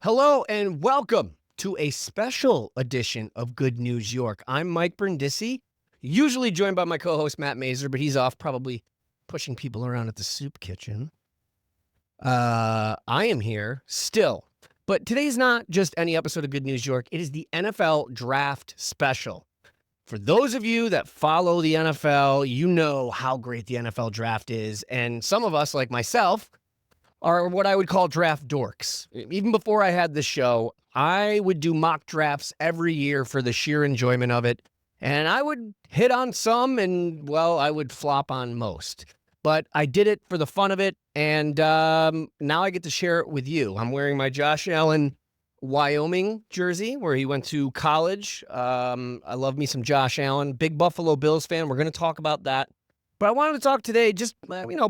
Hello and welcome to a special edition of Good News York. I'm Mike Brindisi, usually joined by my co-host Matt Mazer, but he's off probably pushing people around at the soup kitchen. I am here still, but today's not just any episode of Good News York. It is the NFL Draft Special. For those of you that follow the NFL, you know how great the NFL Draft is, and some of us, like myself, are what I would call draft dorks. Even before I had this show, I would do mock drafts every year for the sheer enjoyment of it. And I would hit on some and, well, I would flop on most. But I did it for the fun of it, and now I get to share it with you. I'm wearing my Josh Allen Wyoming jersey, where he went to college. I love me some Josh Allen. Big Buffalo Bills fan. We're going to talk about that. But I wanted to talk today just,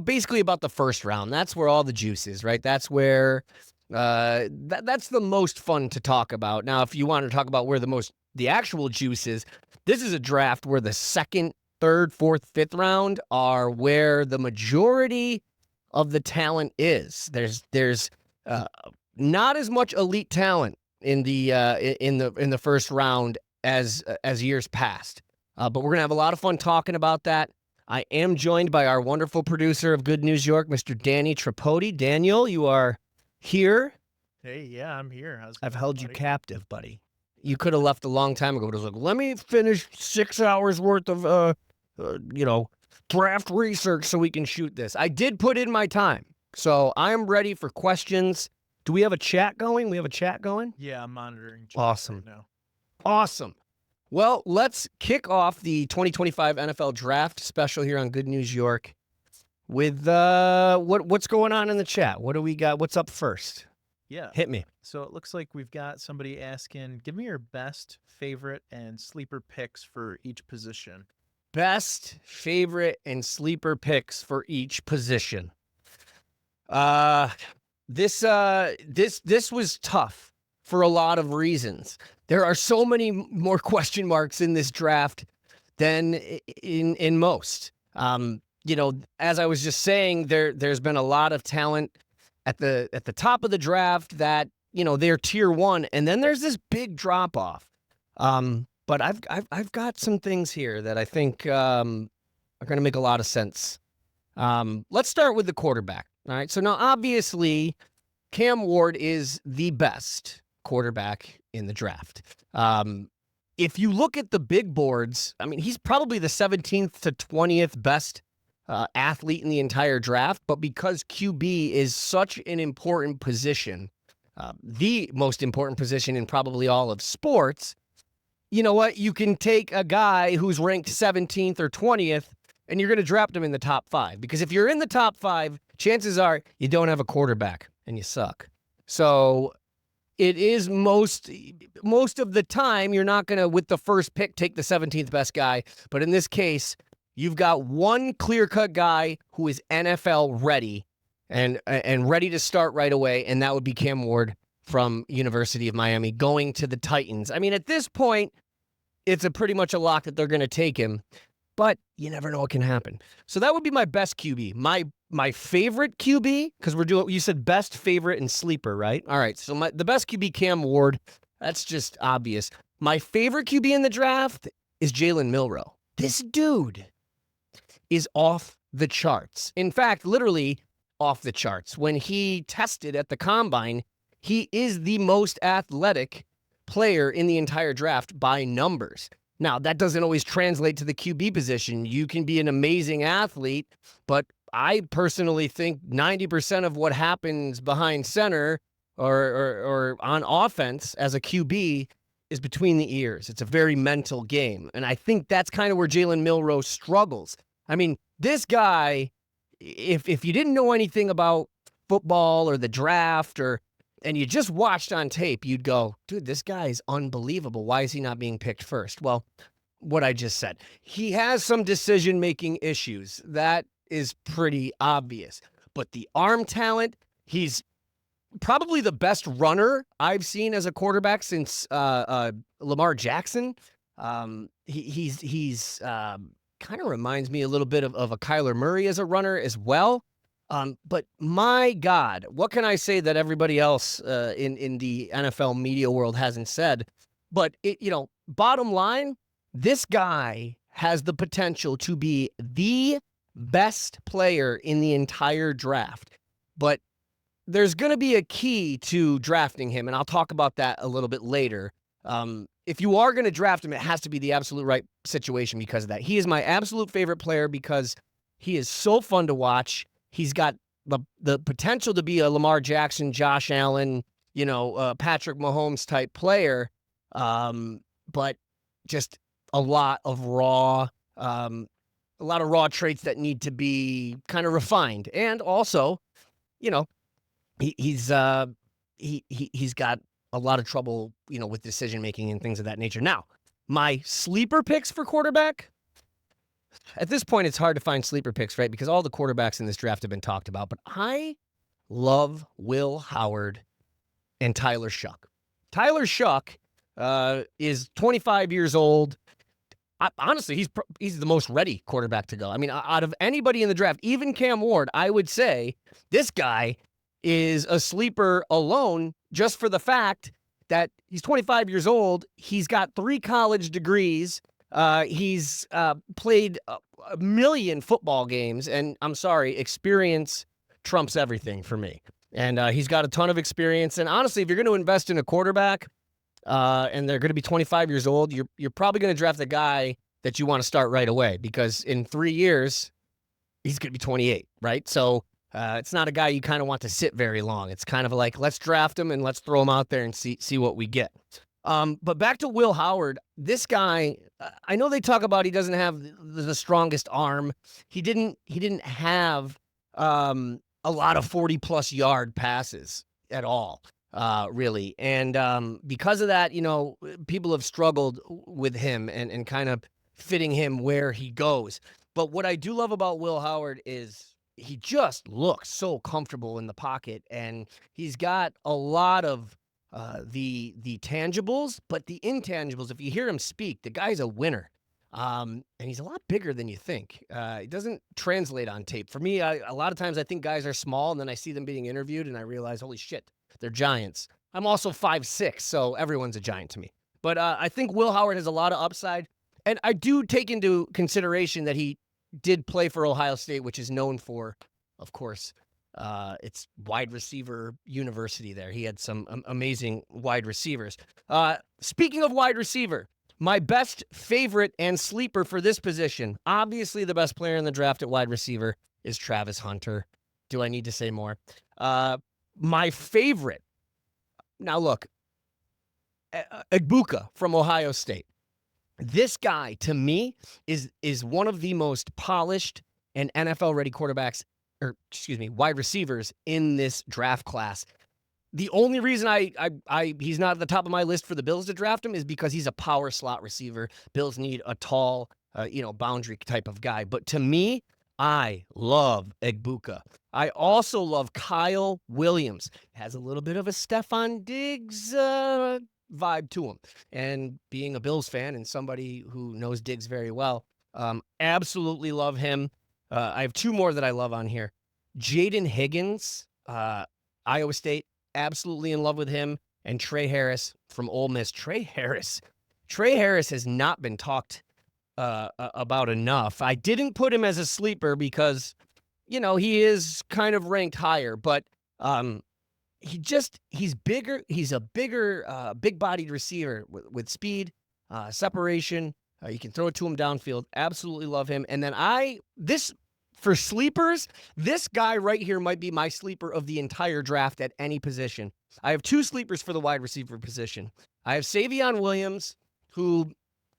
basically about the first round. That's where all the juice is, right? That's where that's the most fun to talk about. Now, if you want to talk about where the actual juice is, this is a draft where the second, third, fourth, fifth round are where the majority of the talent is. There's not as much elite talent in the first round as years past. But we're gonna have a lot of fun talking about that. I am joined by our wonderful producer of Good News York, Mr. Danny Tripodi. Daniel, you are here. Hey, yeah, I'm here. I've held you captive, buddy. You could have left a long time ago, but it was like, let me finish 6 hours worth of, draft research so we can shoot this. I did put in my time, so I'm ready for questions. Do we have a chat going? Yeah, I'm monitoring. Awesome. Right now. Awesome. Well, let's kick off the 2025 NFL Draft Special here on Good News York with what's going on in the chat. What do we got? What's up first? Yeah. Hit me. So it looks like we've got somebody asking, give me your best, favorite, and sleeper picks for each position. Best, favorite, and sleeper picks for each position. This was tough for a lot of reasons. There are so many more question marks in this draft than in most. As I was just saying, there's been a lot of talent at the top of the draft that, they're tier one, and then there's this big drop off. But I've got some things here that I think are going to make a lot of sense. Let's start with the quarterback. All right. So now, obviously, Cam Ward is the best quarterback in the draft. If you look at the big boards, I mean, he's probably the 17th to 20th best athlete in the entire draft, but because QB is such an important position, the most important position in probably all of sports, you know what? You can take a guy who's ranked 17th or 20th, and you're going to draft him in the top 5. Because if you're in the top 5, chances are you don't have a quarterback, and you suck. So it is most of the time, you're not going to, with the first pick, take the 17th best guy. But in this case, you've got one clear-cut guy who is NFL ready and ready to start right away, and that would be Cam Ward from University of Miami going to the Titans. I mean, at this point, it's pretty much a lock that they're going to take him, but you never know what can happen. So that would be my best QB. My favorite QB, because you said best, favorite, and sleeper, right? All right, so the best QB, Cam Ward. That's just obvious. My favorite QB in the draft is Jalen Milroe. This dude is off the charts. In fact, literally off the charts. When he tested at the combine, he is the most athletic player in the entire draft by numbers. Now, that doesn't always translate to the QB position. You can be an amazing athlete, but I personally think 90% of what happens behind center or on offense as a QB is between the ears. It's a very mental game. And I think that's kind of where Jalen Milroe struggles. I mean, this guy, if you didn't know anything about football or the draft and you just watched on tape, you'd go, dude, this guy is unbelievable. Why is he not being picked first? Well, what I just said. He has some decision-making issues. That is pretty obvious. But the arm talent, he's probably the best runner I've seen as a quarterback since Lamar Jackson. He's kind of reminds me a little bit of a Kyler Murray as a runner as well. But my God, what can I say that everybody else in the NFL media world hasn't said? But bottom line, this guy has the potential to be the best player in the entire draft. But there's going to be a key to drafting him, and I'll talk about that a little bit later. If you are going to draft him, it has to be the absolute right situation because of that. He is my absolute favorite player because he is so fun to watch. He's got the potential to be a Lamar Jackson, Josh Allen, Patrick Mahomes type player, but just a lot of raw traits that need to be kind of refined, and also, he's got a lot of trouble, with decision making and things of that nature. Now, my sleeper picks for quarterback. At this point, it's hard to find sleeper picks, right? Because all the quarterbacks in this draft have been talked about. But I love Will Howard and Tyler Shuck. Tyler Shuck is 25 years old. Honestly, he's the most ready quarterback to go. I mean, out of anybody in the draft, even Cam Ward, I would say this guy is a sleeper alone just for the fact that he's 25 years old. He's got 3 college degrees. He's played a million football games, and I'm sorry, experience trumps everything for me. And he's got a ton of experience. And honestly, if you're going to invest in a quarterback, and they're going to be 25 years old, you're probably going to draft a guy that you want to start right away, because in 3 years, he's going to be 28, right? So it's not a guy you kind of want to sit very long. It's kind of like, let's draft him and let's throw him out there and see what we get. But back to Will Howard, this guy, I know they talk about he doesn't have the strongest arm. He didn't have a lot of 40-plus yard passes at all. Really. And because of that, people have struggled with him and kind of fitting him where he goes. But what I do love about Will Howard is he just looks so comfortable in the pocket, and he's got a lot of the tangibles, but the intangibles, if you hear him speak, the guy's a winner. And he's a lot bigger than you think. It doesn't translate on tape. For me, a lot of times I think guys are small, and then I see them being interviewed, and I realize, holy shit, they're giants. I'm also 5'6", so everyone's a giant to me. But I think Will Howard has a lot of upside. And I do take into consideration that he did play for Ohio State, which is known for, of course, its wide receiver university there. He had some amazing wide receivers. Speaking of wide receiver, my best favorite and sleeper for this position, obviously the best player in the draft at wide receiver, is Travis Hunter. Do I need to say more? My favorite, now look, Egbuka from Ohio State. This guy, to me, is one of the most polished and NFL-ready quarterbacks, wide receivers in this draft class. The only reason he's not at the top of my list for the Bills to draft him is because he's a power slot receiver. Bills need a tall, boundary type of guy. But to me, I love Egbuka. I also love Kyle Williams. Has a little bit of a Stephon Diggs vibe to him. And being a Bills fan and somebody who knows Diggs very well, absolutely love him. I have 2 more that I love on here. Jaden Higgins, Iowa State, absolutely in love with him. And Trey Harris from Ole Miss. Trey Harris has not been talked about enough. I didn't put him as a sleeper because, he is kind of ranked higher, but he's bigger. He's a bigger, big-bodied receiver with speed, separation. You can throw it to him downfield. Absolutely love him. And then for sleepers, this guy right here might be my sleeper of the entire draft at any position. I have 2 sleepers for the wide receiver position. I have Savion Williams, who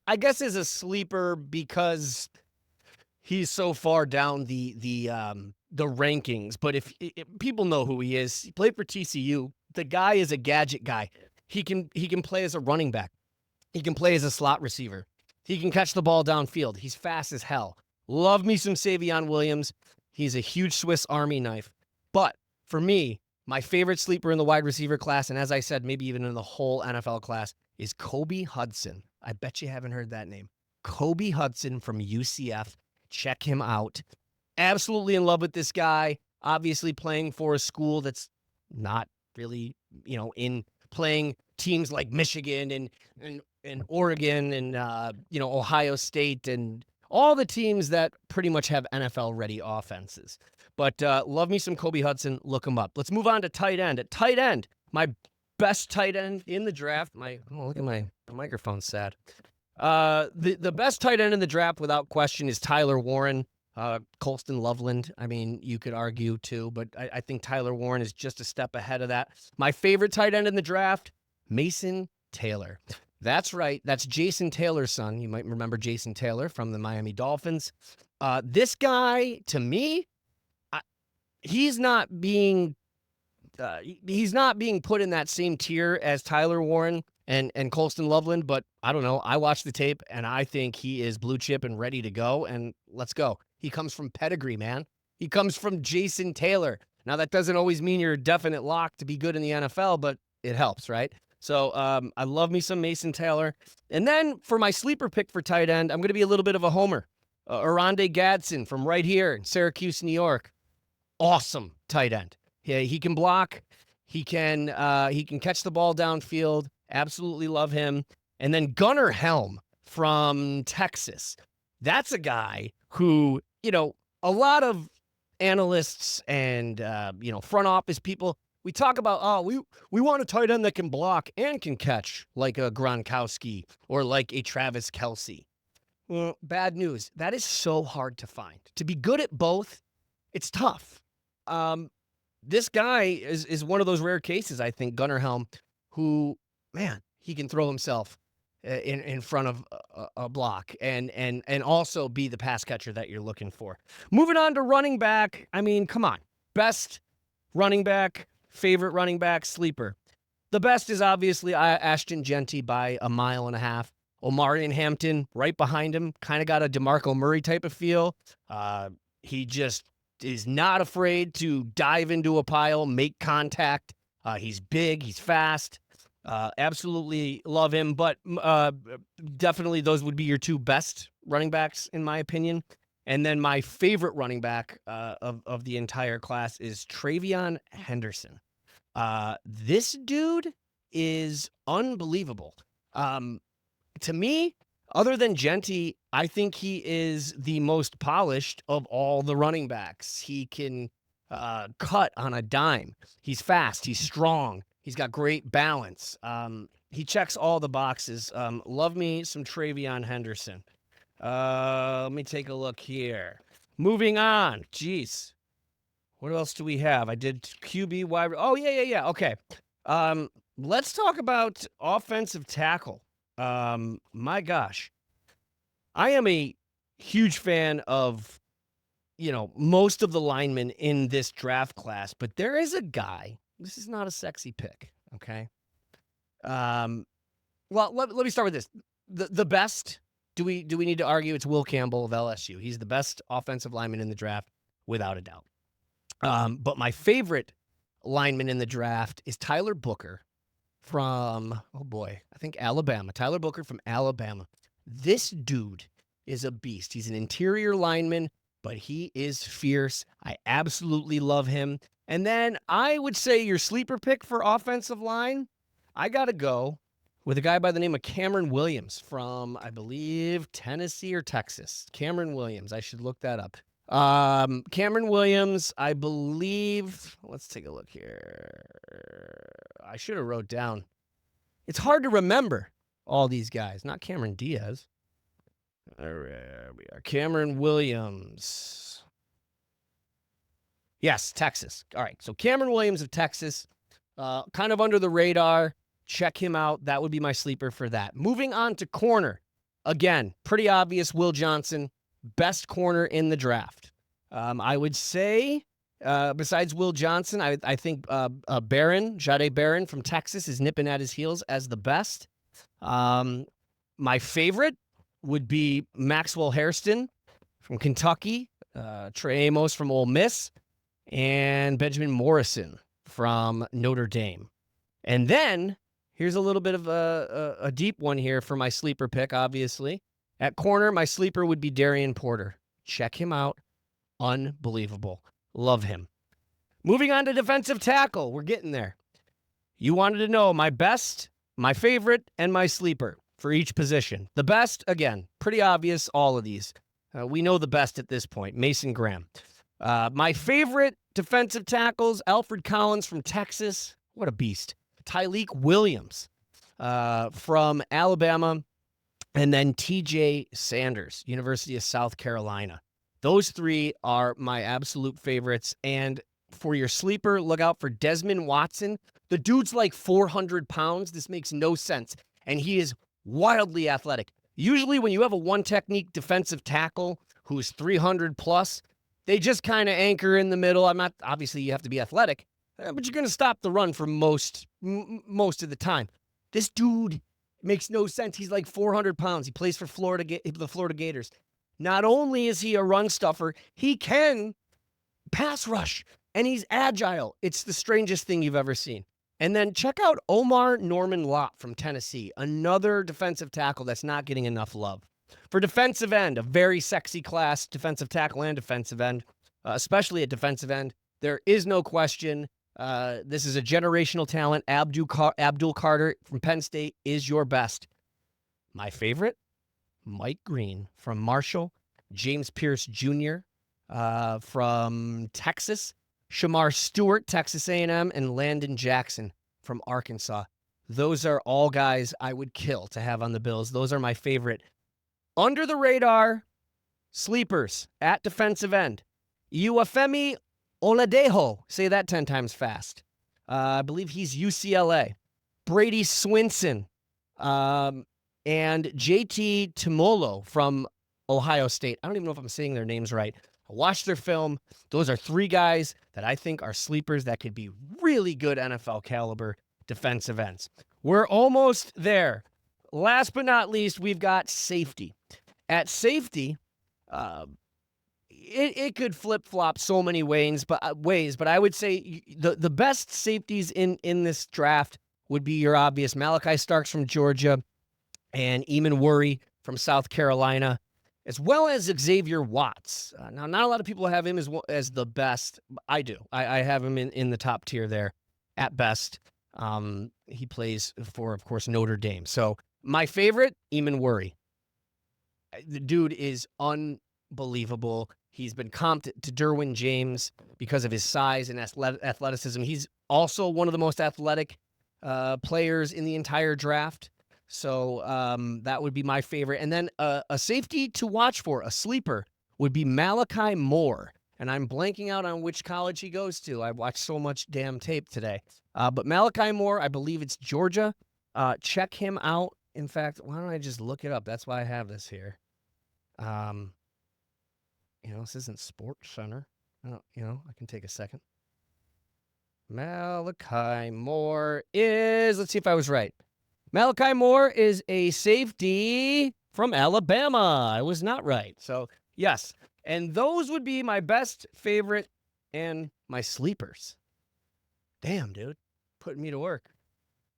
I guess is a sleeper because he's so far down the rankings. But if people know who he is, he played for TCU. The guy is a gadget guy. He can play as a running back. He can play as a slot receiver. He can catch the ball downfield. He's fast as hell. Love me some Savion Williams. He's a huge Swiss Army knife. But for me, my favorite sleeper in the wide receiver class, and as I said, maybe even in the whole NFL class, is Kobe Hudson. I bet you haven't heard that name. Kobe Hudson from UCF. Check him out. Absolutely in love with this guy. obviously playing for a school that's not really, in playing teams like Michigan and Oregon and, Ohio State and all the teams that pretty much have NFL-ready offenses. But love me some Kobe Hudson. Look him up. Let's move on to tight end. At tight end, my best tight end in the draft. Look at my microphone's sad. The best tight end in the draft, without question, is Tyler Warren. Colston Loveland, I mean, you could argue too, but I think Tyler Warren is just a step ahead of that. My favorite tight end in the draft, Mason Taylor. That's right. That's Jason Taylor's son. You might remember Jason Taylor from the Miami Dolphins. This guy, to me, he's not being put in that same tier as Tyler Warren and Colston Loveland, but I don't know. I watched the tape, and I think he is blue chip and ready to go, and let's go. He comes from pedigree, man. He comes from Jason Taylor. Now, that doesn't always mean you're a definite lock to be good in the NFL, but it helps, right? So I love me some Mason Taylor. And then for my sleeper pick for tight end, I'm going to be a little bit of a homer. Oronde Gadsden from right here in Syracuse, New York. Awesome tight end. Yeah, he can block. He can catch the ball downfield. Absolutely love him. And then Gunnar Helm from Texas. That's a guy who, a lot of analysts and, front office people, we talk about, we want a tight end that can block and can catch like a Gronkowski or like a Travis Kelce. Well, bad news. That is so hard to find. To be good at both, it's tough. This guy is one of those rare cases, I think, Gunnar Helm, who, man, he can throw himself in front of a block and also be the pass catcher that you're looking for. Moving on to running back. I mean, come on. Best running back, favorite running back, sleeper. The best is obviously Ashton Genty by a mile and a half. Omarion Hampton right behind him, kind of got a DeMarco Murray type of feel. He just is not afraid to dive into a pile, make contact. He's big, he's fast. Absolutely love him, but definitely those would be your two best running backs, in my opinion. And then my favorite running back of the entire class is TreVeyon Henderson. This dude is unbelievable. To me, other than Genty, I think he is the most polished of all the running backs. He can cut on a dime. He's fast. He's strong. He's got great balance. He checks all the boxes. Love me some TreVeyon Henderson. Let me take a look here. Moving on. Jeez. What else do we have? I did QB, wide. Oh, yeah. Okay. Let's talk about offensive tackle. My gosh. I am a huge fan of, most of the linemen in this draft class, but there is a guy. This is not a sexy pick, okay? Well, let me start with this. The best, do we need to argue it's Will Campbell of LSU? He's the best offensive lineman in the draft, without a doubt. But my favorite lineman in the draft is Tyler Booker from, I think Alabama. Tyler Booker from Alabama. This dude is a beast. He's an interior lineman, but he is fierce. I absolutely love him. And then I would say your sleeper pick for offensive line, I got to go with a guy by the name of Cameron Williams from, I believe, Tennessee or Texas. Cameron Williams. I should look that up. Cameron Williams, I believe, let's take a look here. I should have wrote down. It's hard to remember all these guys. Not Cameron Diaz. There we are. Cameron Williams. Yes, Texas. All right. So Cameron Williams of Texas, kind of under the radar. Check him out. That would be my sleeper for that. Moving on to corner. Again, pretty obvious. Will Johnson, best corner in the draft. I would say, besides Will Johnson, I think Jahdae Barron from Texas is nipping at his heels as the best. My favorite would be Maxwell Hairston from Kentucky, Trey Amos from Ole Miss, and Benjamin Morrison from Notre Dame. And then here's a little bit of a deep one here for my sleeper pick, obviously. At corner, my sleeper would be Darian Porter. Check him out. Unbelievable. Love him. Moving on to defensive tackle. We're getting there. You wanted to know my best, my favorite, and my sleeper for each position. The best, again, pretty obvious, all of these. We know the best at this point, Mason Graham. My favorite defensive tackles, Alfred Collins from Texas. What a beast. Tyleik Williams from Alabama. And then TJ Sanders, University of South Carolina. Those three are my absolute favorites. And for your sleeper, look out for Desmond Watson. The dude's like 400 pounds. This makes no sense. And he is wildly athletic. Usually when you have a one-technique defensive tackle who's 300 plus, they just kind of anchor in the middle. Obviously you have to be athletic, but you're going to stop the run for most of the time. This dude makes no sense. He's like 400 pounds. He plays for the Florida Gators. Not only is he a run stuffer, he can pass rush, and he's agile. It's the strangest thing you've ever seen. And then check out Omar Norman Lott from Tennessee, another defensive tackle that's not getting enough love. For defensive end, a very sexy class, defensive tackle and defensive end, especially at defensive end. There is no question. This is a generational talent. Abdul Carter from Penn State is your best. My favorite, Mike Green from Marshall, James Pierce Jr. From Texas, Shamar Stewart, Texas A&M, and Landon Jackson from Arkansas. Those are all guys I would kill to have on the Bills. Those are my favorite. Under the radar, sleepers at defensive end. Uafemi Oladejo. Say that 10 times fast. I believe he's UCLA. Brady Swinson. And JT Timolo from Ohio State. I don't even know if I'm saying their names right. I watched their film. Those are three guys that I think are sleepers that could be really good NFL caliber defensive ends. We're almost there. Last but not least, we've got safety. At safety, it could flip-flop so many ways, but I would say the best safeties in this draft would be your obvious Malachi Starks from Georgia and Eamon Worry from South Carolina, as well as Xavier Watts. Now, not a lot of people have him as the best. I do. I have him in the top tier there at best. He plays for, of course, Notre Dame. So my favorite, Eamon Worry. The dude is unbelievable. He's been comped to Derwin James because of his size and athleticism. He's also one of the most athletic players in the entire draft. So that would be my favorite. And then a safety to watch for, a sleeper, would be Malachi Moore. And I'm blanking out on which college he goes to. I watched so much damn tape today. But Malachi Moore, I believe it's Georgia. Check him out. In fact, why don't I just look it up? That's why I have this here. This isn't Sports Center. I can take a second. Malachi Moore is, let's see if I was right. Malachi Moore is a safety from Alabama. I was not right. So, yes. And those would be my best, favorite, and my sleepers. Damn, dude. Putting me to work.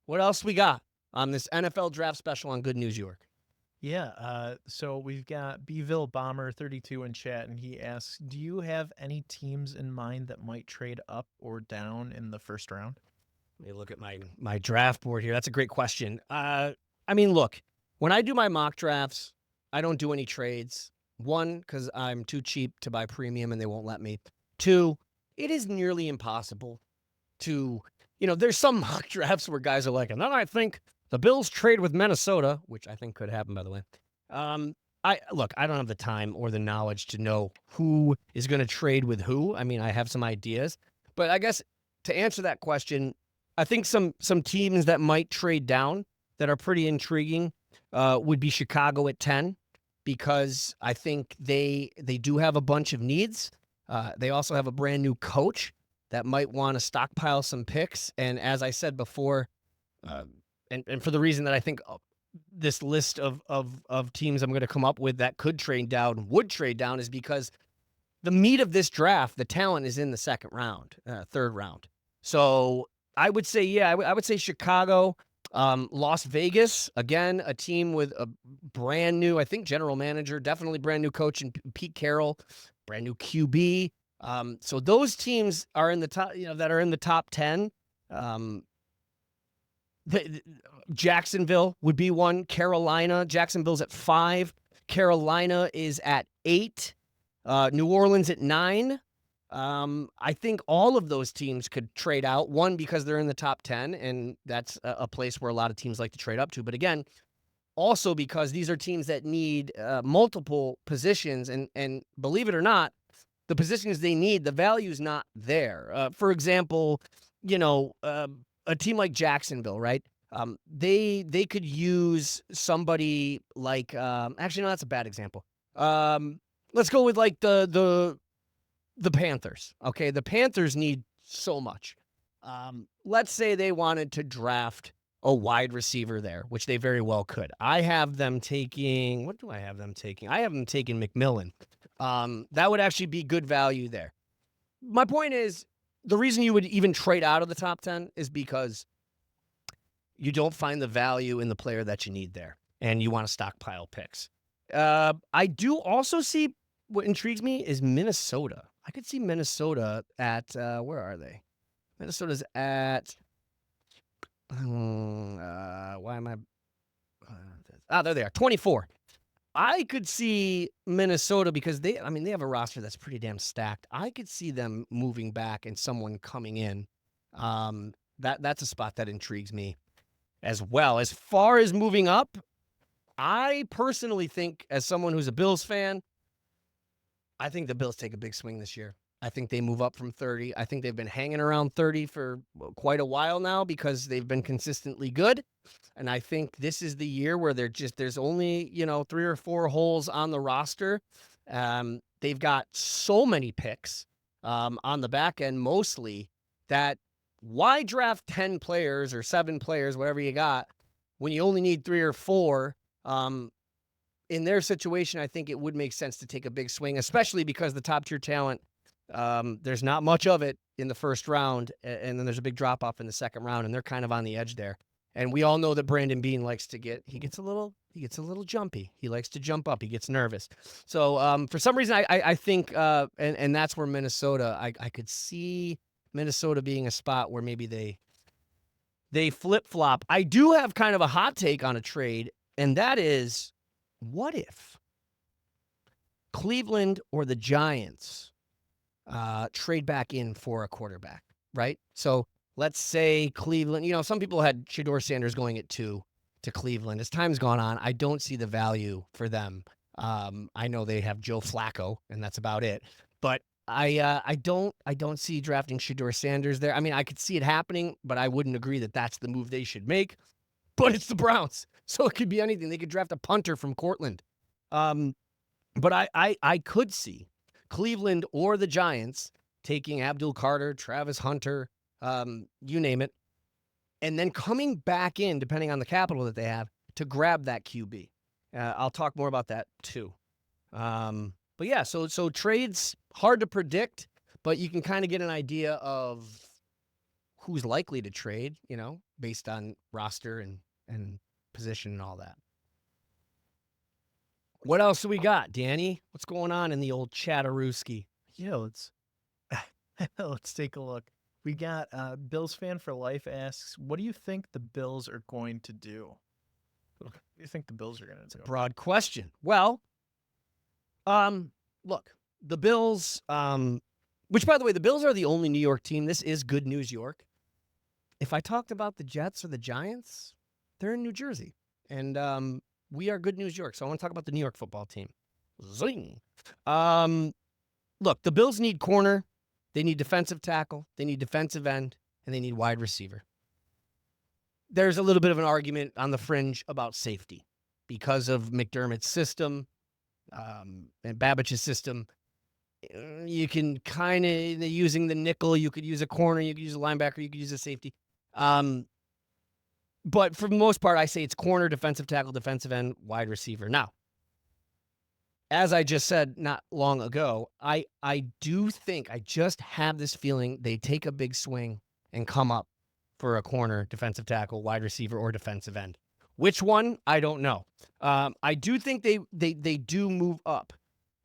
What else we got on this NFL draft special on Good News York? Yeah, so we've got Beeville Bomber 32 in chat, and he asks, do you have any teams in mind that might trade up or down in the first round? Let me look at my draft board here. That's a great question. Look, when I do my mock drafts, I don't do any trades. One, because I'm too cheap to buy premium and they won't let me. Two, it is nearly impossible to, there's some mock drafts where guys are like, and then I think the Bills trade with Minnesota, which I think could happen, by the way. I don't have the time or the knowledge to know who is going to trade with who. I mean, I have some ideas, but I guess to answer that question, I think some teams that might trade down that are pretty intriguing would be Chicago at 10, because I think they do have a bunch of needs. They also have a brand new coach that might want to stockpile some picks. And as I said before, and for the reason that I think this list of teams I'm going to come up with that would trade down is because the meat of this draft, the talent is in the second round, third round. So I would say, I would say Chicago, Las Vegas, again, a team with a brand new, I think, general manager, definitely brand new coach, and Pete Carroll, brand new QB. So those teams are in the top, that are in the top 10. Jacksonville would be one. Jacksonville's at 5. Carolina is at 8. New Orleans at 9. I think all of those teams could trade out. One, because they're in the top 10, and that's a place where a lot of teams like to trade up to. But again, also because these are teams that need multiple positions, and believe it or not, the positions they need, the value's not there. For example, a team like Jacksonville, right? They could use somebody like actually no, that's a bad example. Let's go with like the Panthers. Okay, the Panthers need so much. Let's say they wanted to draft a wide receiver there, which they very well could. I have them taking, what do I have them taking? I have them taking McMillan. That would actually be good value there. My point is, the reason you would even trade out of the top 10 is because you don't find the value in the player that you need there, and you want to stockpile picks. I do also see, what intrigues me is Minnesota. I could see Minnesota at, where are they? Minnesota's at, why am I, there they are, 24. I could see Minnesota because they have a roster that's pretty damn stacked. I could see them moving back and someone coming in. That's a spot that intrigues me as well. As far as moving up, I personally think, as someone who's a Bills fan, I think the Bills take a big swing this year. I think they move up from 30. I think they've been hanging around 30 for quite a while now because they've been consistently good. And I think this is the year where there's only, 3 or 4 holes on the roster. They've got so many picks on the back end, mostly, that why draft 10 players or 7 players, whatever you got, when you only need 3 or 4? In their situation, I think it would make sense to take a big swing, especially because the top tier talent, there's not much of it in the first round, and then there's a big drop off in the second round, and they're kind of on the edge there. And we all know that Brandon Beane gets a little jumpy. He likes to jump up. He gets nervous. So for some reason, I think, and that's where Minnesota, I could see Minnesota being a spot where maybe they flip-flop. I do have kind of a hot take on a trade, and that is, what if Cleveland or the Giants trade back in for a quarterback, right? So let's say Cleveland, some people had Shedeur Sanders going at 2 to Cleveland. As time's gone on, I don't see the value for them. I know they have Joe Flacco, and that's about it. But I don't see drafting Shedeur Sanders there. I mean, I could see it happening, but I wouldn't agree that that's the move they should make. But it's the Browns, so it could be anything. They could draft a punter from Cortland. But I could see Cleveland or the Giants taking Abdul Carter, Travis Hunter, you name it, and then coming back in, depending on the capital that they have, to grab that QB. I'll talk more about that too. But yeah, so trades, hard to predict, but you can kind of get an idea of who's likely to trade, based on roster and position and all that. What else do we got, Danny? What's going on in the old Chatterooski? Yeah, let's take a look. We got Bills fan for life asks, what do you think the Bills are going to do? What do you think the Bills are going to do? Broad question. Well, look, the Bills, which, by the way, the Bills are the only New York team. This is Good News York. If I talked about the Jets or the Giants, they're in New Jersey. And we are Good News York, so I want to talk about the New York football team. Zing. Look, the Bills need corner. They need defensive tackle. They need defensive end. And they need wide receiver. There's a little bit of an argument on the fringe about safety because of McDermott's system and Babbich's system. You can kind of, using the nickel, you could use a corner, you could use a linebacker, you could use a safety. But for the most part, I say it's corner, defensive tackle, defensive end, wide receiver. Now, as I just said not long ago, I do think, I just have this feeling they take a big swing and come up for a corner, defensive tackle, wide receiver, or defensive end. Which one? I don't know. I do think they do move up.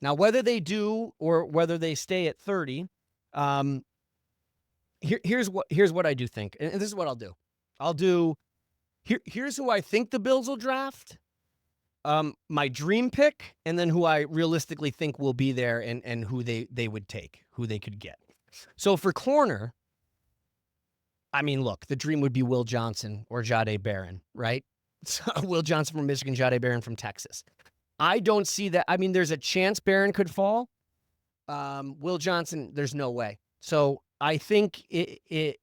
Now, whether they do or whether they stay at 30, here's what I do think, and this is what I'll do. Here's who I think the Bills will draft. My dream pick, and then who I realistically think will be there, and who they would take, who they could get. So for corner, I mean, look, the dream would be Will Johnson or Jahdae Barron, right? So Will Johnson from Michigan, Jahdae Barron from Texas. I don't see that. I mean, there's a chance Barron could fall. Will Johnson, there's no way. So I think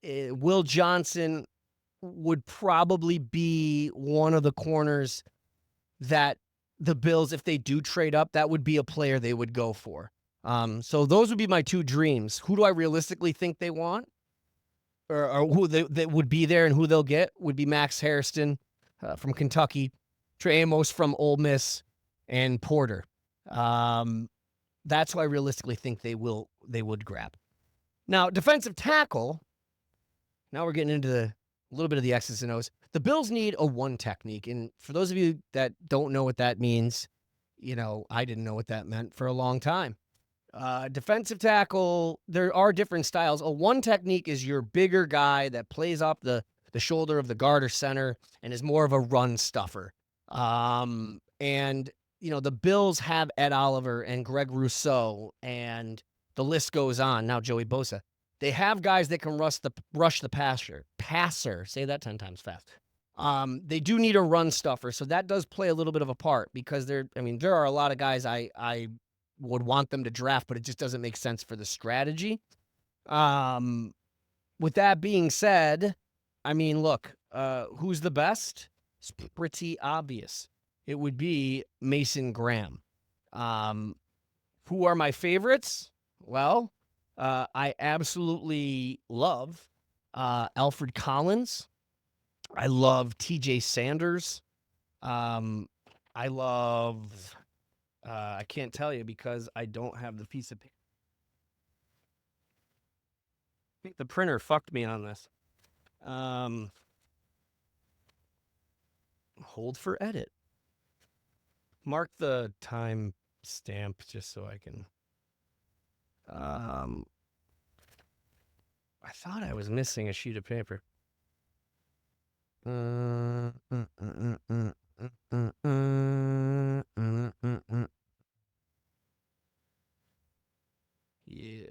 Will Johnson would probably be one of the corners that the Bills, if they do trade up, that would be a player they would go for. So those would be my two dreams. Who do I realistically think they want? Or who they would be there and who they'll get would be Max Hairston from Kentucky, Trey Amos from Ole Miss, and Porter. That's who I realistically think they would grab. Now, defensive tackle, now we're getting into a little bit of the X's and O's. The Bills need a one technique. And for those of you that don't know what that means, I didn't know what that meant for a long time. Defensive tackle, there are different styles. A one technique is your bigger guy that plays off the shoulder of the guard or center and is more of a run stuffer. And, the Bills have Ed Oliver and Greg Rousseau, and the list goes on. Now Joey Bosa. They have guys that can rush the passer. Say that 10 times fast. They do need a run stuffer, so that does play a little bit of a part because there are a lot of guys I would want them to draft, but it just doesn't make sense for the strategy. With that being said, look, who's the best? It's pretty obvious. It would be Mason Graham. Who are my favorites? Well, I absolutely love Alfred Collins. I love TJ Sanders. I love... I can't tell you because I don't have the piece of paper. I think the printer fucked me on this. Hold for edit. Mark the time stamp just so I can. I thought I was missing a sheet of paper. Yeah.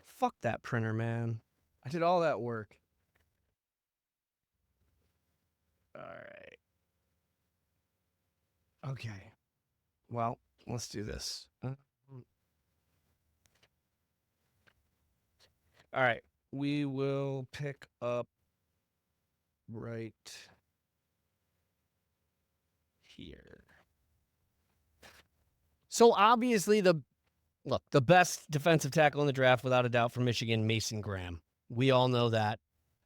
Fuck that printer, man. I did all that work. All right. Okay. Well, let's do this. All right. We will pick up right here. So obviously the best defensive tackle in the draft, without a doubt, for Michigan, Mason Graham. We all know that.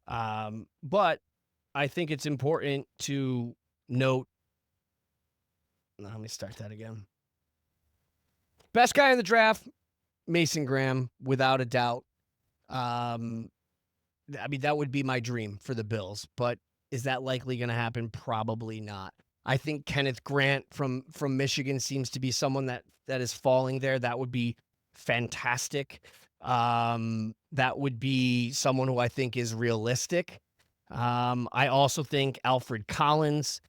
But I think it's important to note. Let me start that again. Best guy in the draft, Mason Graham, without a doubt. That would be my dream for the Bills, but is that likely going to happen? Probably not. I think Kenneth Grant from Michigan seems to be someone that is falling there. That would be fantastic. That would be someone who I think is realistic. I also think Alfred Collins,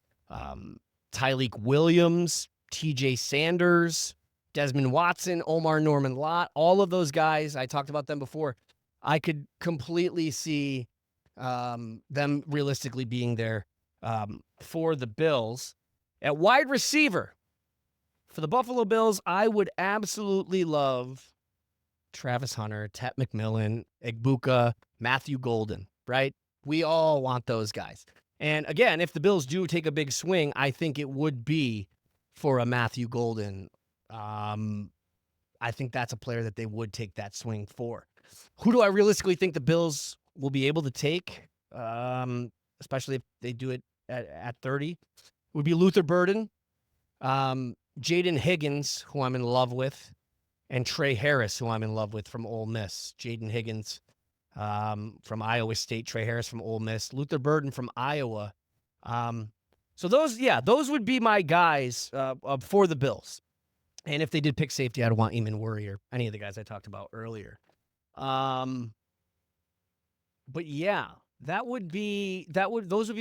Tyleik Williams, TJ Sanders, Desmond Watson, Omar Norman Lott, all of those guys, I talked about them before. I could completely see them realistically being there for the Bills. At wide receiver, for the Buffalo Bills, I would absolutely love Travis Hunter, Tet McMillan, Egbuka, Matthew Golden, right? We all want those guys. And again, if the Bills do take a big swing, I think it would be for a Matthew Golden. I think that's a player that they would take that swing for. Who do I realistically think the Bills will be able to take, especially if they do it at 30? Would be Luther Burden, Jaden Higgins, who I'm in love with, and Trey Harris, who I'm in love with from Ole Miss. Jaden Higgins from Iowa State, Trey Harris from Ole Miss, Luther Burden from Iowa. So those would be my guys for the Bills. And if they did pick safety, I'd want Eamon Worry or any of the guys I talked about earlier. But yeah, those would be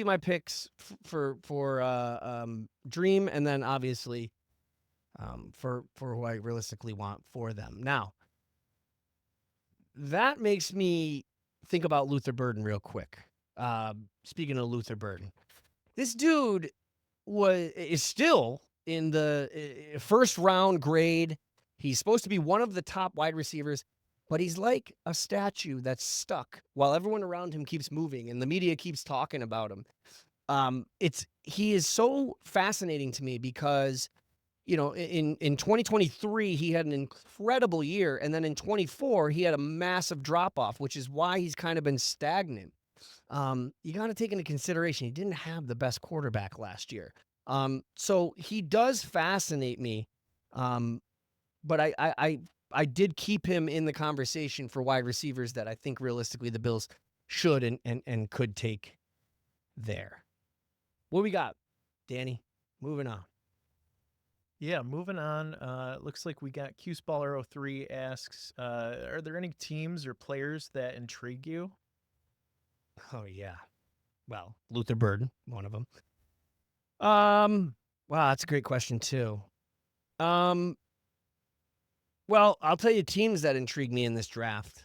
my picks for Dream, and then obviously for who I realistically want for them. Now, that makes me think about Luther Burden real quick. Speaking of Luther Burden, this dude is still in the first round grade. He's supposed to be one of the top wide receivers, but he's like a statue that's stuck while everyone around him keeps moving and the media keeps talking about him. He is so fascinating to me because, in 2023, he had an incredible year. And then in 24, he had a massive drop off, which is why he's kind of been stagnant. You got to take into consideration, he didn't have the best quarterback last year. So he does fascinate me. But I did keep him in the conversation for wide receivers that I think realistically the Bills should and could take there. What we got, Danny? Moving on. Yeah, moving on. Looks like we got QSballer03 asks, are there any teams or players that intrigue you? Oh, yeah. Well, Luther Burden, one of them. Wow, that's a great question, too. Well, I'll tell you teams that intrigue me in this draft.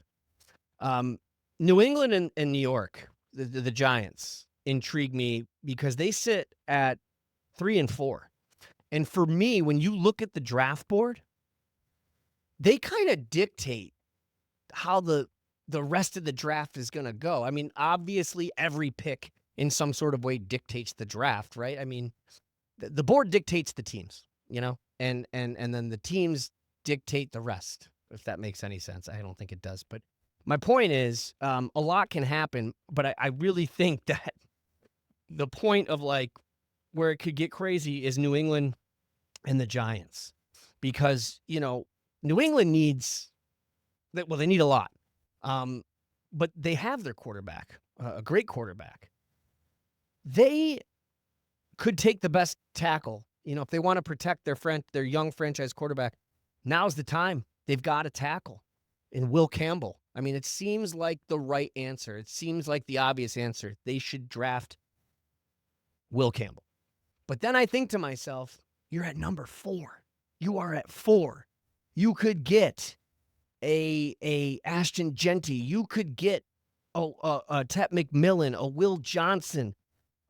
New England and New York, the Giants, intrigue me because they sit at 3 and 4. And for me, when you look at the draft board, they kind of dictate how the rest of the draft is going to go. I mean, obviously, every pick in some sort of way dictates the draft, right? I mean, the board dictates the teams, and then the teams dictate the rest, if that makes any sense. I don't think it does. But my point is, a lot can happen, but I really think that the point of where it could get crazy is New England and the Giants, because, New England needs, they need a lot. But they have their quarterback, a great quarterback. They could take the best tackle, if they want to protect their young franchise quarterback. Now's the time. They've got a tackle in Will Campbell. I mean, it seems like the right answer. It seems like the obvious answer. They should draft Will Campbell. But then I think to myself, you're at number 4. You are at 4. You could get a Ashton Genty. You could get a Tet McMillan, a Will Johnson,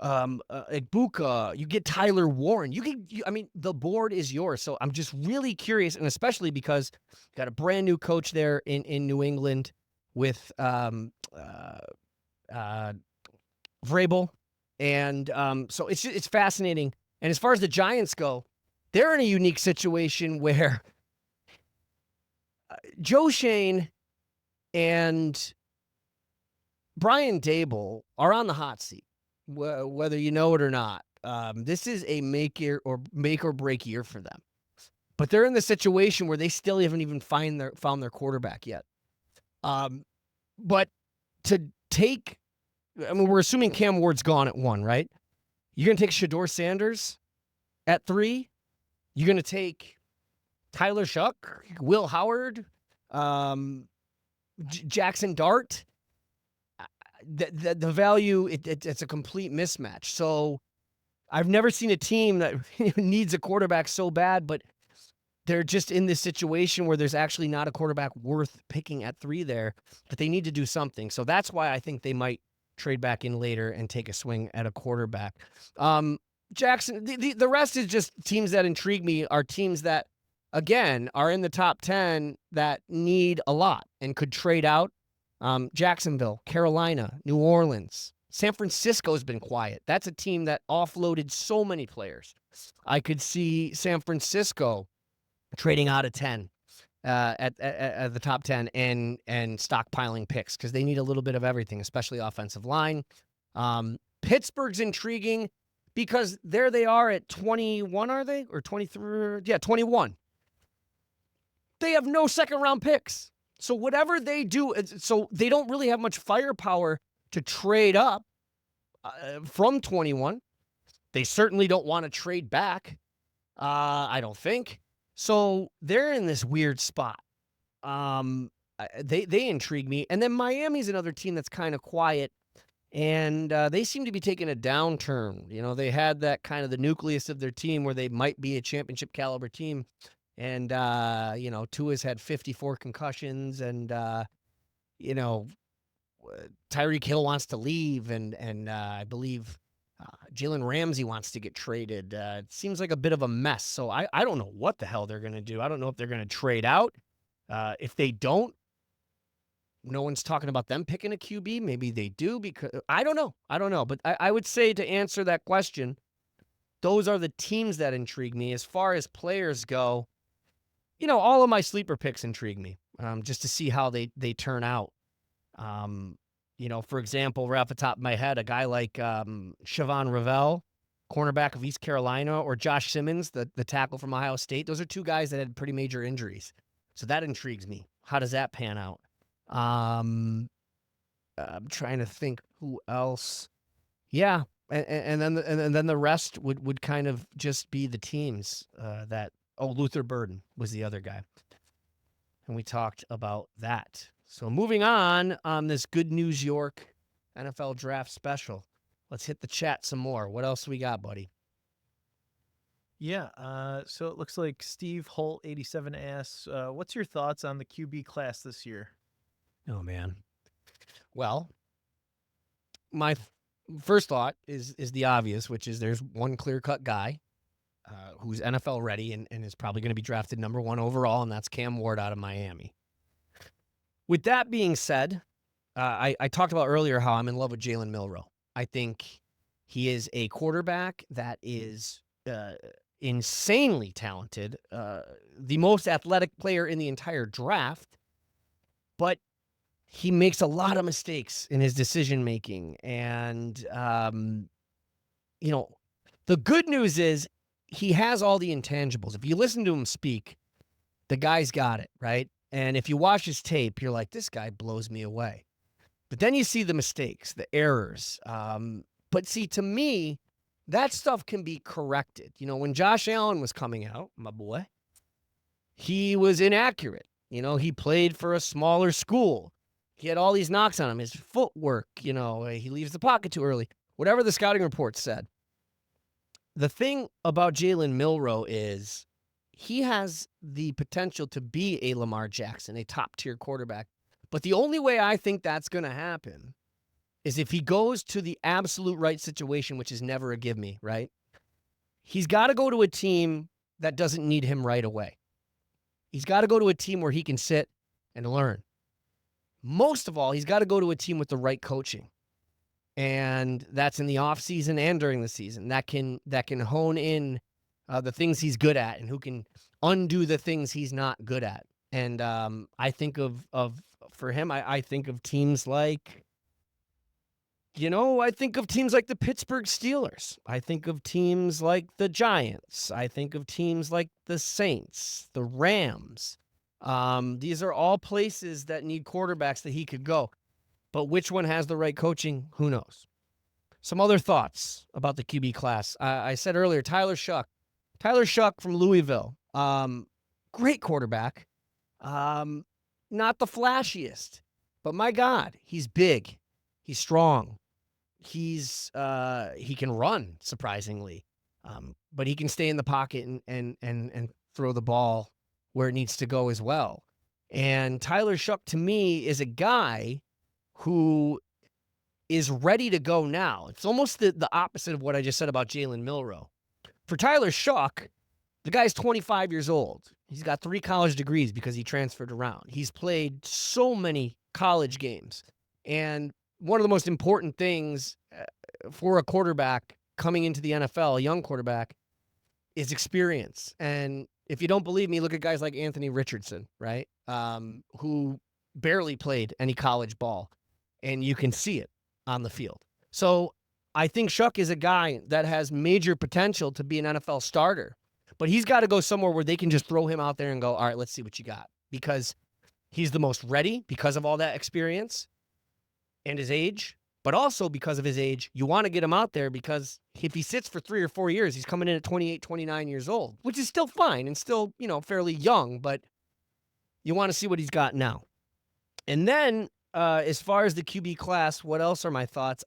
Igbuka. You get Tyler Warren. The board is yours. So I'm just really curious, and especially because you got a brand new coach there in New England with Vrabel. And so it's fascinating. And as far as the Giants go, they're in a unique situation where Joe Shane and Brian Dable are on the hot seat, whether you know it or not. This is a make or break year for them. But they're in the situation where they still haven't even found their quarterback yet. But to take, we're assuming Cam Ward's gone at 1, right? You're going to take Shedeur Sanders at 3. You're going to take Tyler Shuck, Will Howard, Jackson Dart. The value, it's a complete mismatch. So I've never seen a team that needs a quarterback so bad, but they're just in this situation where there's actually not a quarterback worth picking at 3 there, but they need to do something. So that's why I think they might trade back in later and take a swing at a quarterback. Jackson, the rest is just teams that intrigue me, are teams that, again, are in the top 10 that need a lot and could trade out. Jacksonville, Carolina, New Orleans, San Francisco's been quiet. That's a team that offloaded so many players. I could see San Francisco trading out of 10 at the top 10 and stockpiling picks because they need a little bit of everything, especially offensive line. Pittsburgh's intriguing because there they are at 21, are they? Or 23? Yeah, 21. They have no second-round picks. So whatever they do, so they don't really have much firepower to trade up from 21. They certainly don't want to trade back. I don't think. So they're in this weird spot. They intrigue me. And then Miami's another team that's kind of quiet, and they seem to be taking a downturn. You know, they had that kind of the nucleus of their team where they might be a championship caliber team. And, you know, Tua's had 54 concussions, and, you know, Tyreek Hill wants to leave, and I believe Jalen Ramsey wants to get traded. It seems like a bit of a mess. So I don't know what the hell they're going to do. I don't know if they're going to trade out. If they don't, no one's talking about them picking a QB. Maybe they do, because I don't know. But I would say, to answer that question, those are the teams that intrigue me. As far as players go, you know, all of my sleeper picks intrigue me, just to see how they turn out. You know, for example, right off the top of my head, a guy like Siobhan Revell, cornerback of East Carolina, or Josh Simmons, the tackle from Ohio State. Those are two guys that had pretty major injuries. So that intrigues me. How does that pan out? I'm trying to think who else. Yeah, and then the rest would kind of just be the teams that. Oh, Luther Burden was the other guy, and we talked about that. So moving on this Good News York NFL Draft Special. Let's hit the chat some more. What else we got, buddy? Yeah, so it looks like Steve Holt 87 asks, what's your thoughts on the QB class this year? Oh, man. Well, my first thought is the obvious, which is there's one clear-cut guy who's NFL ready and is probably going to be drafted number 1 overall, and that's Cam Ward out of Miami. With that being said, I talked about earlier how I'm in love with Jalen Milroe. I think he is a quarterback that is insanely talented, the most athletic player in the entire draft, but he makes a lot of mistakes in his decision-making. And, you know, the good news is he has all the intangibles. If you listen to him speak, the guy's got it, right? And if you watch his tape, you're like, this guy blows me away. But then you see the mistakes, the errors. But see, to me, that stuff can be corrected. You know, when Josh Allen was coming out, my boy, he was inaccurate. You know, he played for a smaller school. He had all these knocks on him. His footwork, you know, he leaves the pocket too early. Whatever the scouting report said. The thing about Jalen Milroe is he has the potential to be a Lamar Jackson, a top-tier quarterback. But the only way I think that's going to happen is if he goes to the absolute right situation, which is never a give me, right? He's got to go to a team that doesn't need him right away. He's got to go to a team where he can sit and learn. Most of all, he's got to go to a team with the right coaching. And that's in the offseason and during the season. That can hone in the things he's good at, and who can undo the things he's not good at. And I think for him, I think of teams like, I think of teams like the Pittsburgh Steelers. I think of teams like the Giants. I think of teams like the Saints, the Rams. These are all places that need quarterbacks that he could go. But which one has the right coaching? Who knows? Some other thoughts about the QB class. I said earlier, Tyler Shuck. Tyler Shuck from Louisville. Great quarterback. Not the flashiest. But my God, he's big. He's strong. He can run, surprisingly. But he can stay in the pocket and throw the ball where it needs to go as well. And Tyler Shuck, to me, is a guy who is ready to go now. It's almost the opposite of what I just said about Jalen Milroe. For Tyler Shuck, the guy's 25 years old. He's got 3 college degrees because he transferred around. He's played so many college games. And one of the most important things for a quarterback coming into the NFL, a young quarterback, is experience. And if you don't believe me, look at guys like Anthony Richardson, right? Who barely played any college ball. And you can see it on the field. So I think Shuck is a guy that has major potential to be an NFL starter. But he's got to go somewhere where they can just throw him out there and go, all right, let's see what you got. Because he's the most ready because of all that experience and his age. But also because of his age, you want to get him out there because if he sits for 3 or 4 years, he's coming in at 28, 29 years old, which is still fine and still, fairly young, but you want to see what he's got now. And then as far as the QB class, what else are my thoughts?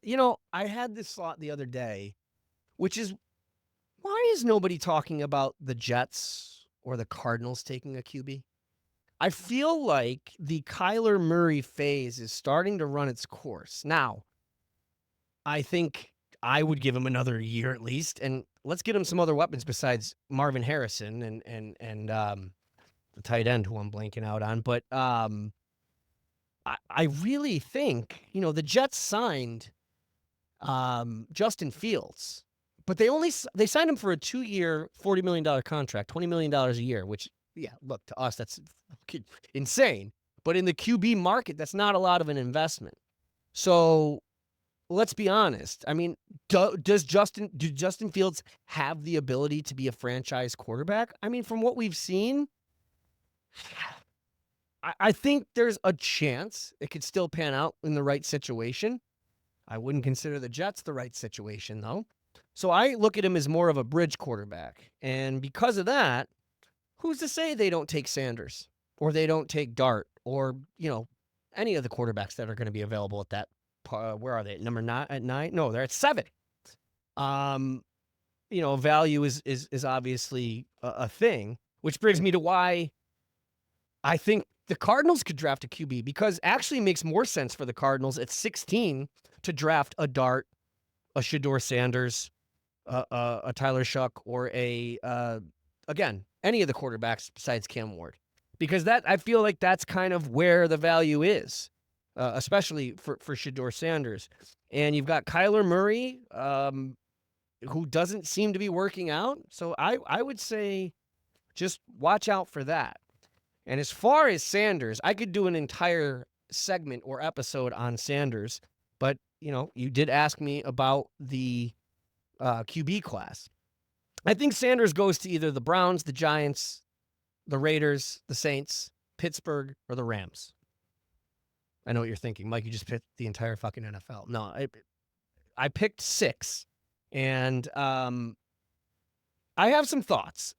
I had this thought the other day, which is, why is nobody talking about the Jets or the Cardinals taking a QB? I feel like the Kyler Murray phase is starting to run its course. Now, I think I would give him another year at least, and let's get him some other weapons besides Marvin Harrison and the tight end who I'm blanking out on. But I really think the Jets signed Justin Fields, but they signed him for a 2-year, $40 million contract, $20 million a year. Which, yeah, look, to us that's insane. But in the QB market, that's not a lot of an investment. So let's be honest. I mean, do Justin Fields have the ability to be a franchise quarterback? I mean, from what we've seen, I think there's a chance it could still pan out in the right situation. I wouldn't consider the Jets the right situation, though. So I look at him as more of a bridge quarterback. And because of that, who's to say they don't take Sanders or they don't take Dart or, any of the quarterbacks that are going to be available at that. Where are they? Number 9 at 9? No, they're at 7. Value is obviously a thing, which brings me to why I think the Cardinals could draft a QB, because actually it makes more sense for the Cardinals at 16 to draft a Dart, a Shedeur Sanders, a Tyler Shuck, or any of the quarterbacks besides Cam Ward, because I feel like that's kind of where the value is. Especially for Shedeur Sanders. And you've got Kyler Murray, who doesn't seem to be working out. So I would say just watch out for that. And as far as Sanders, I could do an entire segment or episode on Sanders. But, you did ask me about the QB class. I think Sanders goes to either the Browns, the Giants, the Raiders, the Saints, Pittsburgh, or the Rams. I know what you're thinking, Mike. You just picked the entire fucking NFL. No, I picked 6, and I have some thoughts.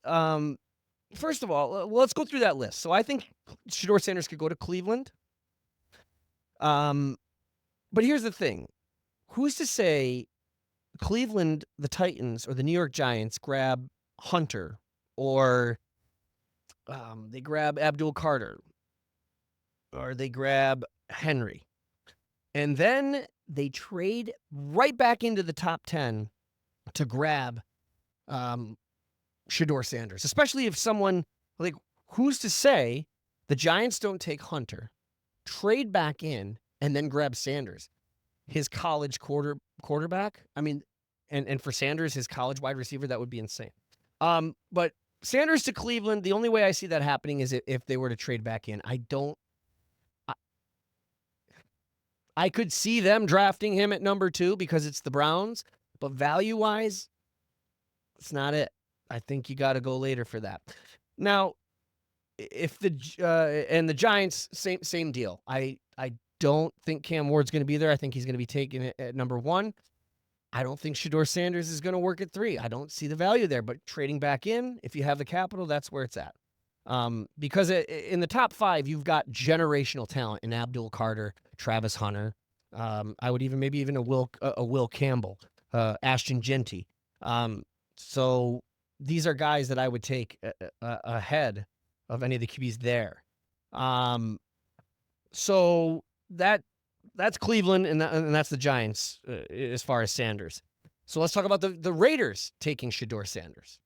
First of all, let's go through that list. So I think Shedeur Sanders could go to Cleveland. But here's the thing: who's to say Cleveland, the Titans, or the New York Giants grab Hunter, or they grab Abdul Carter, or they grab Henry, and then they trade right back into the top 10 to grab Shedeur Sanders, especially if someone like, who's to say the Giants don't take Hunter, trade back in, and then grab Sanders, his college quarterback. I mean, and for Sanders, his college wide receiver, that would be insane. But Sanders to Cleveland, the only way I see that happening is if they were to trade back in. I could see them drafting him at number 2 because it's the Browns, but value-wise, it's not it. I think you got to go later for that. Now, if the Giants, same deal. I don't think Cam Ward's going to be there. I think he's going to be taken at number 1. I don't think Shedeur Sanders is going to work at 3. I don't see the value there, but trading back in, if you have the capital, that's where it's at. Because in the top 5, you've got generational talent in Abdul Carter, Travis Hunter. I would maybe even a Will Campbell, Ashton Genty. So these are guys that I would take ahead of any of the QBs there. So that's Cleveland, and that's the Giants as far as Sanders. So let's talk about the Raiders taking Shedeur Sanders.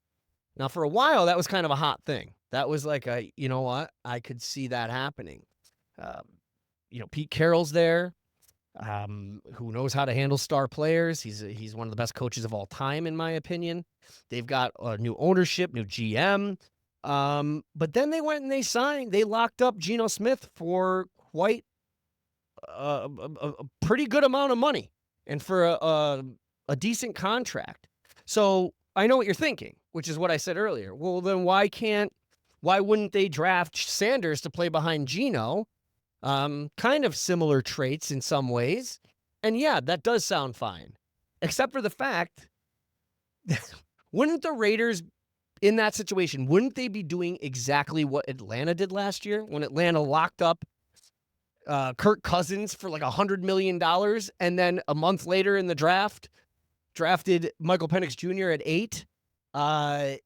Now, for a while, that was kind of a hot thing. That was like you know what? I could see that happening. Pete Carroll's there, who knows how to handle star players. He's one of the best coaches of all time, in my opinion. They've got new ownership, new GM. But then they went and they locked up Geno Smith for quite a pretty good amount of money, and for a decent contract. So I know what you're thinking, which is what I said earlier. Well, then why wouldn't they draft Sanders to play behind Geno? Kind of similar traits in some ways. And yeah, that does sound fine, except for the fact, wouldn't the Raiders in that situation, wouldn't they be doing exactly what Atlanta did last year when Atlanta locked up Kirk Cousins for like $100 million and then a month later in the draft drafted Michael Penix Jr. at 8?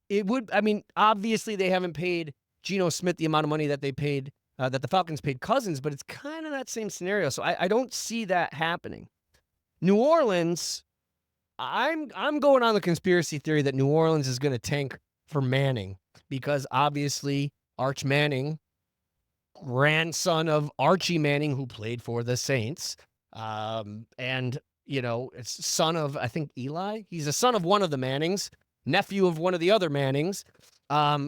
It would, I mean, obviously they haven't paid Geno Smith the amount of money that they paid, that the Falcons paid Cousins, but it's kind of that same scenario. So I don't see that happening. New Orleans, I'm going on the conspiracy theory that New Orleans is going to tank for Manning because obviously Arch Manning, grandson of Archie Manning, who played for the Saints, and it's son of, I think, Eli. He's a son of one of the Mannings, nephew of one of the other Mannings.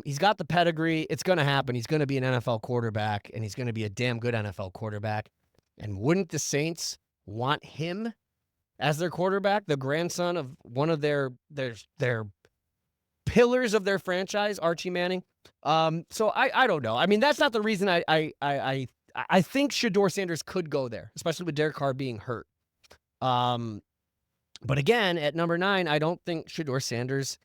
He's got the pedigree. It's going to happen. He's going to be an NFL quarterback, and he's going to be a damn good NFL quarterback. And wouldn't the Saints want him as their quarterback, the grandson of one of their pillars of their franchise, Archie Manning? So I don't know. I mean, that's not the reason I think Shedeur Sanders could go there, especially with Derek Carr being hurt. But again, at number 9, I don't think Shedeur Sanders,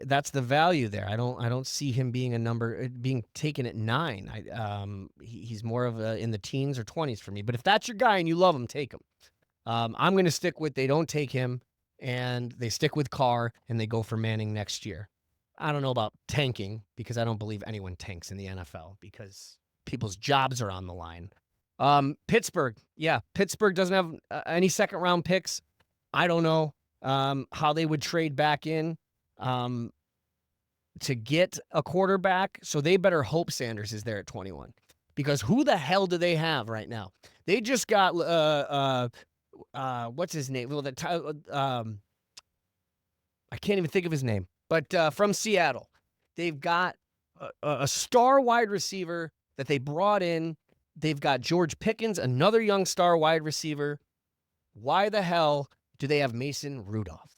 that's the value there. I don't see him being being taken at 9. He's more of in the teens or 20s for me. But if that's your guy and you love him, take him. I'm going to stick with they don't take him and they stick with Carr and they go for Manning next year. I don't know about tanking because I don't believe anyone tanks in the NFL because people's jobs are on the line. Pittsburgh. Yeah, Pittsburgh doesn't have any second round picks. I don't know how they would trade back in to get a quarterback. So they better hope Sanders is there at 21 because who the hell do they have right now? They just got what's his name? Well, I can't even think of his name. But from Seattle, they've got a star wide receiver that they brought in. They've got George Pickens, another young star wide receiver. Why the hell do they have Mason Rudolph?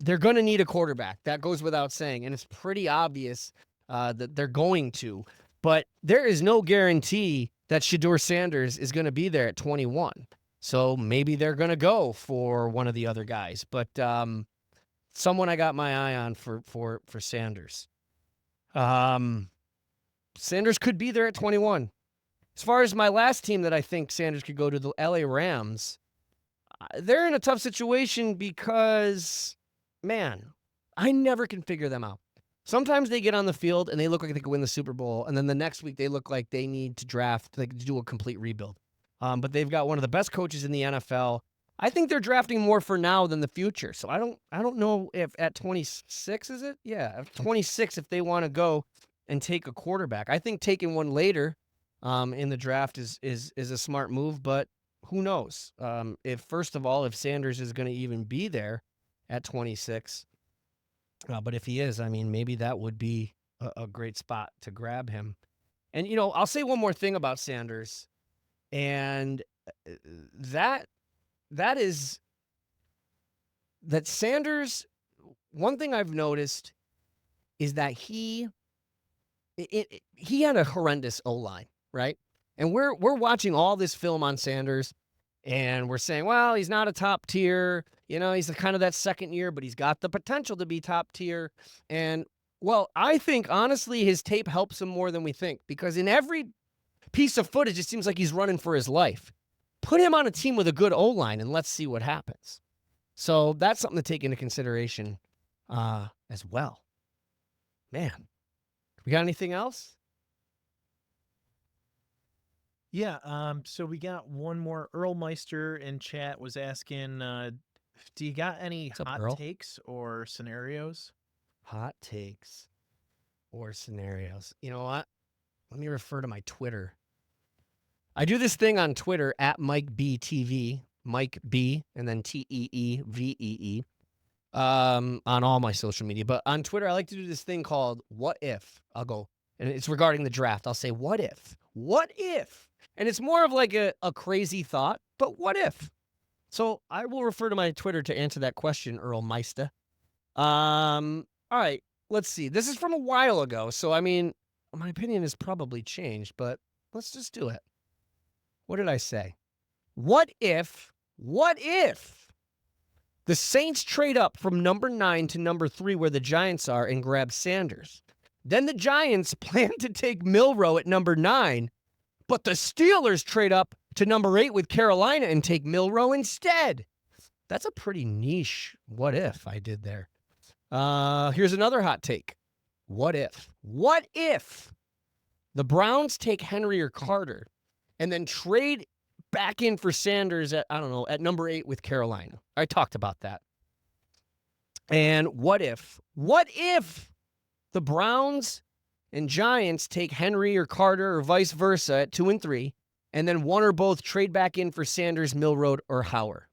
They're going to need a quarterback. That goes without saying. And it's pretty obvious that they're going to. But there is no guarantee that Shedeur Sanders is going to be there at 21. So maybe they're going to go for one of the other guys. But someone I got my eye on for Sanders. Sanders could be there at 21. As far as my last team that I think Sanders could go to, the LA Rams, they're in a tough situation because, man, I never can figure them out. Sometimes they get on the field and they look like they could win the Super Bowl, and then the next week they look like they need to draft, like to do a complete rebuild. But they've got one of the best coaches in the NFL. I think they're drafting more for now than the future. So I don't know if at 26, is it? Yeah, at 26, if they want to go and take a quarterback. I think taking one later in the draft is a smart move, but who knows? If Sanders is going to even be there at 26. But if he is, I mean, maybe that would be a great spot to grab him. And, I'll say one more thing about Sanders. And that is that Sanders, one thing I've noticed is that he had a horrendous O-line, right? And we're watching all this film on Sanders, and we're saying, well, he's not a top tier. He's kind of that second year, but he's got the potential to be top tier. And, well, I think, honestly, his tape helps him more than we think because in every piece of footage, it seems like he's running for his life. Put him on a team with a good O-line, and let's see what happens. So that's something to take into consideration as well. Man, we got anything else? Yeah, so we got one more. Earl Meister in chat was asking, do you got any hot takes or scenarios? Hot takes or scenarios. You know what? Let me refer to my Twitter. I do this thing on Twitter at Mike B TV, Mike B, and then TEEVEE, on all my social media. But on Twitter, I like to do this thing called What If. I'll go, and it's regarding the draft. I'll say, what if? What if? And it's more of like a crazy thought, but what if? So I will refer to my Twitter to answer that question, Earl Meister. All right, let's see. This is from a while ago, so I mean, my opinion has probably changed, but let's just do it. What did I say? What if What if the Saints trade up from number 9 to number 3 where the Giants are and grab Sanders? Then the Giants plan to take Milroe at number 9, but the Steelers trade up to number 8 with Carolina and take Milroe instead. That's a pretty niche what if I did there. Here's another hot take. What if the Browns take Henry or Carter and then trade back in for Sanders at, I don't know, at number 8 with Carolina? I talked about that. And what if the Browns and Giants take Henry or Carter or vice versa at 2 and 3, and then one or both trade back in for Sanders, Milroe, or Howard,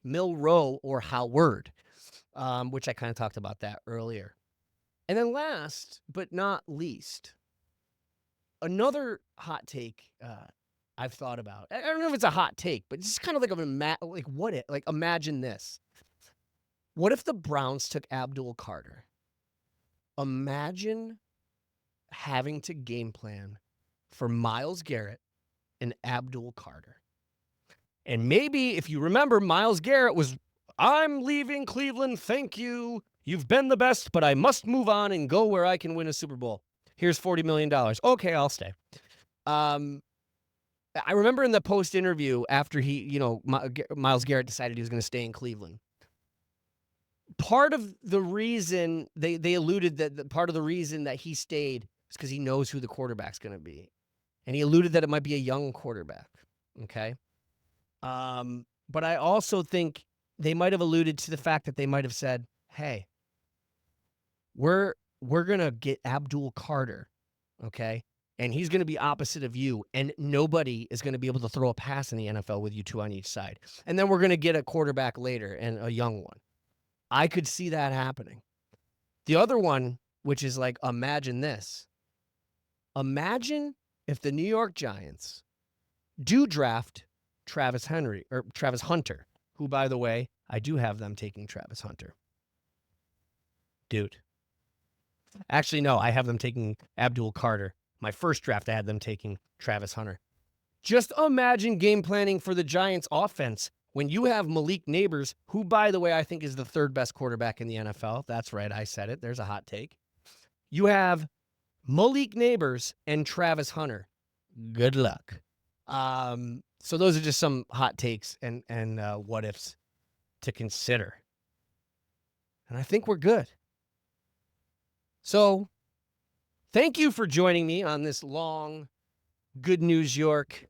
which I kind of talked about that earlier. And then last but not least, another hot take I've thought about. I don't know if it's a hot take, but it's just kind of like imagine this. What if the Browns took Abdul Carter? Imagine having to game plan for Myles Garrett and Abdul Carter. And maybe, if you remember, Myles Garrett was, I'm leaving Cleveland, thank you. You've been the best, but I must move on and go where I can win a Super Bowl. Here's $40 million. Okay, I'll stay. I remember in the post-interview after Myles Garrett decided he was going to stay in Cleveland, part of the reason they alluded that part of the reason that he stayed is because he knows who the quarterback's going to be. And he alluded that it might be a young quarterback. Okay. But I also think they might have alluded to the fact that they might have said, hey, we're going to get Abdul Carter. Okay. And he's going to be opposite of you, and nobody is going to be able to throw a pass in the NFL with you two on each side. And then we're going to get a quarterback later, and a young one. I could see that happening. The other one, which is like, imagine this. Imagine if the New York Giants do draft Travis Hunter, who, by the way, I do have them taking Travis Hunter. Dude. Actually, no, I have them taking Abdul Carter. My first draft, I had them taking Travis Hunter. Just imagine game planning for the Giants offense when you have Malik Neighbors, who, by the way, I think is the third best quarterback in the NFL. That's right, I said it. There's a hot take. You have Malik Neighbors and Travis Hunter. Good luck. So those are just some hot takes and what ifs to consider. And I think we're good. So thank you for joining me on this long Good News York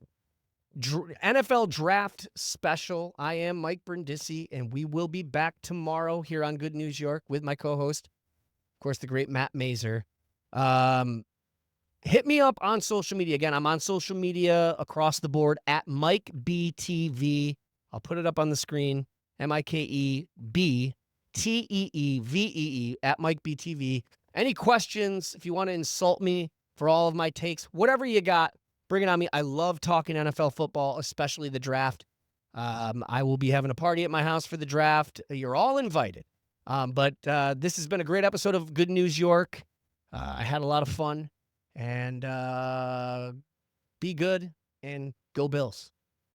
NFL Draft Special. I am Mike Brindisi, and we will be back tomorrow here on Good News York with my co-host, of course, the great Matt Mazer. Hit me up on social media. Again, I'm on social media across the board at Mike BTV. I'll put it up on the screen. MikeBTeevee at Mike BTV. Any questions, if you want to insult me for all of my takes, whatever you got, bring it on me. I love talking NFL football, especially the draft. I will be having a party at my house for the draft. You're all invited. But this has been a great episode of Good News York. I had a lot of fun. And be good and go Bills.